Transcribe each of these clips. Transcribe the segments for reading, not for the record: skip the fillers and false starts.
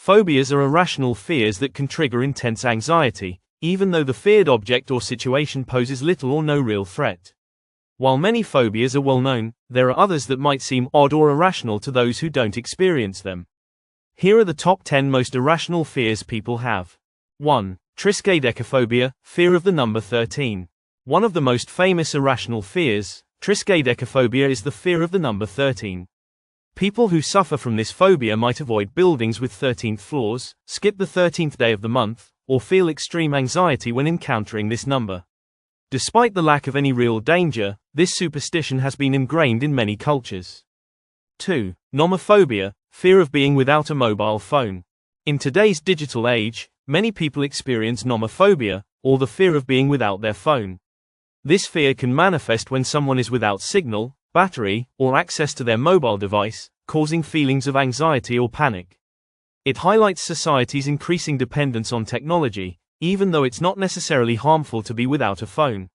Phobias are irrational fears that can trigger intense anxiety, even though the feared object or situation poses little or no real threat. While many phobias are well known, there are others that might seem odd or irrational to those who don't experience them. Here are the top 10 most irrational fears people have. 1. Triskaidekaphobia, fear of the number 13. One of the most famous irrational fears, triskaidekaphobia, is the fear of the number 13. People who suffer from this phobia might avoid buildings with 13th floors, skip the 13th day of the month, or feel extreme anxiety when encountering this number. Despite the lack of any real danger, this superstition has been ingrained in many cultures. 2. Nomophobia, fear of being without a mobile phone. In today's digital age, many people experience nomophobia, or the fear of being without their phone. This fear can manifest when someone is without signal, battery, or access to their mobile device, causing feelings of anxiety or panic. It highlights society's increasing dependence on technology, even though it's not necessarily harmful to be without a phone.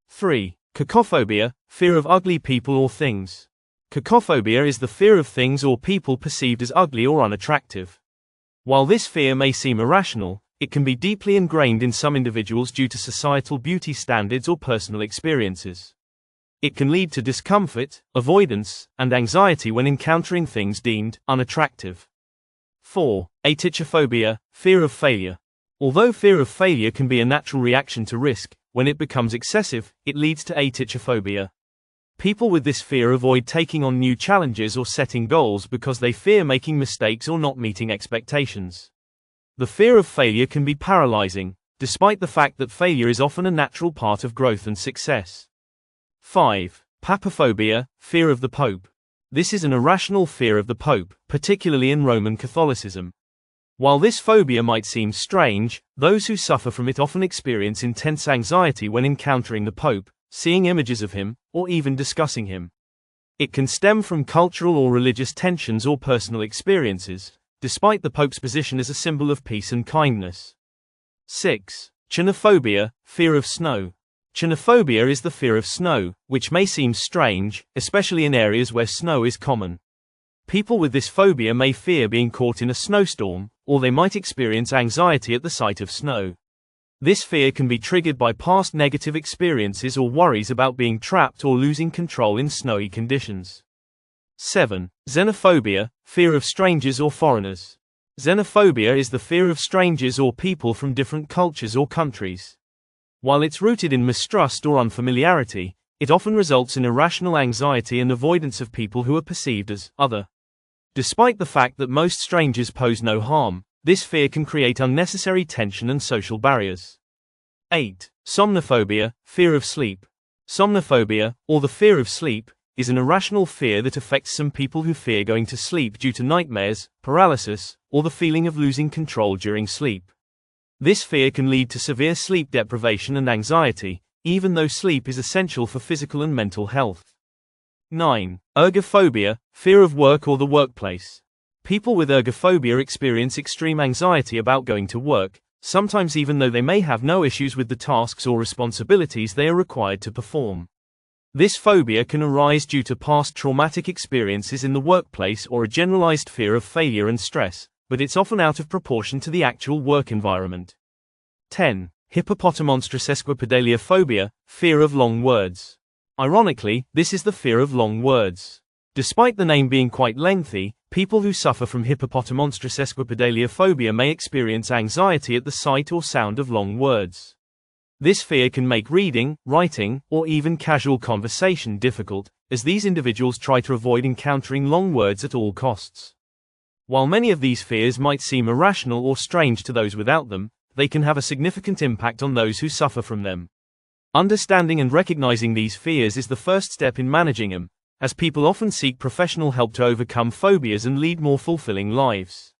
3. Cacophobia, fear of ugly people or things. Cacophobia is the fear of things or people perceived as ugly or unattractive. While this fear may seem irrational, it can be deeply ingrained in some individuals due to societal beauty standards or personal experiences. It can lead to discomfort, avoidance, and anxiety when encountering things deemed unattractive. 4. Atychiphobia, fear of failure. Although fear of failure can be a natural reaction to risk, when it becomes excessive, it leads to atychiphobia. People with this fear avoid taking on new challenges or setting goals because they fear making mistakes or not meeting expectations. The fear of failure can be paralyzing, despite the fact that failure is often a natural part of growth and success. 5. Papophobia, fear of the Pope. This is an irrational fear of the Pope, particularly in Roman Catholicism. While this phobia might seem strange, those who suffer from it often experience intense anxiety when encountering the Pope, seeing images of him, or even discussing him. It can stem from cultural or religious tensions or personal experiences, despite the Pope's position as a symbol of peace and kindness. 6. Chinophobia, fear of snow. Chinophobia is the fear of snow, which may seem strange, especially in areas where snow is common. People with this phobia may fear being caught in a snowstorm, or they might experience anxiety at the sight of snow. This fear can be triggered by past negative experiences or worries about being trapped or losing control in snowy conditions. 7. Xenophobia, fear of strangers or foreigners. Xenophobia is the fear of strangers or people from different cultures or countries. While it's rooted in mistrust or unfamiliarity, it often results in irrational anxiety and avoidance of people who are perceived as other. Despite the fact that most strangers pose no harm, this fear can create unnecessary tension and social barriers. 8. Somnophobia, fear of sleep. Somnophobia, or the fear of sleep, is an irrational fear that affects some people who fear going to sleep due to nightmares, paralysis, or the feeling of losing control during sleep. This fear can lead to severe sleep deprivation and anxiety, even though sleep is essential for physical and mental health. 9. Ergophobia, fear of work or the workplace. People with ergophobia experience extreme anxiety about going to work, sometimes even though they may have no issues with the tasks or responsibilities they are required to perform. This phobia can arise due to past traumatic experiences in the workplace or a generalized fear of failure and stress, but it's often out of proportion to the actual work environment. 10. Hippopotamonstrosesquipedaliaphobia, fear of long words. Ironically, this is the fear of long words. Despite the name being quite lengthy, people who suffer from hippopotamonstrosesquipedaliaphobia may experience anxiety at the sight or sound of long words. This fear can make reading, writing, or even casual conversation difficult, as these individuals try to avoid encountering long words at all costs. While many of these fears might seem irrational or strange to those without them, they can have a significant impact on those who suffer from them. Understanding and recognizing these fears is the first step in managing them, as people often seek professional help to overcome phobias and lead more fulfilling lives.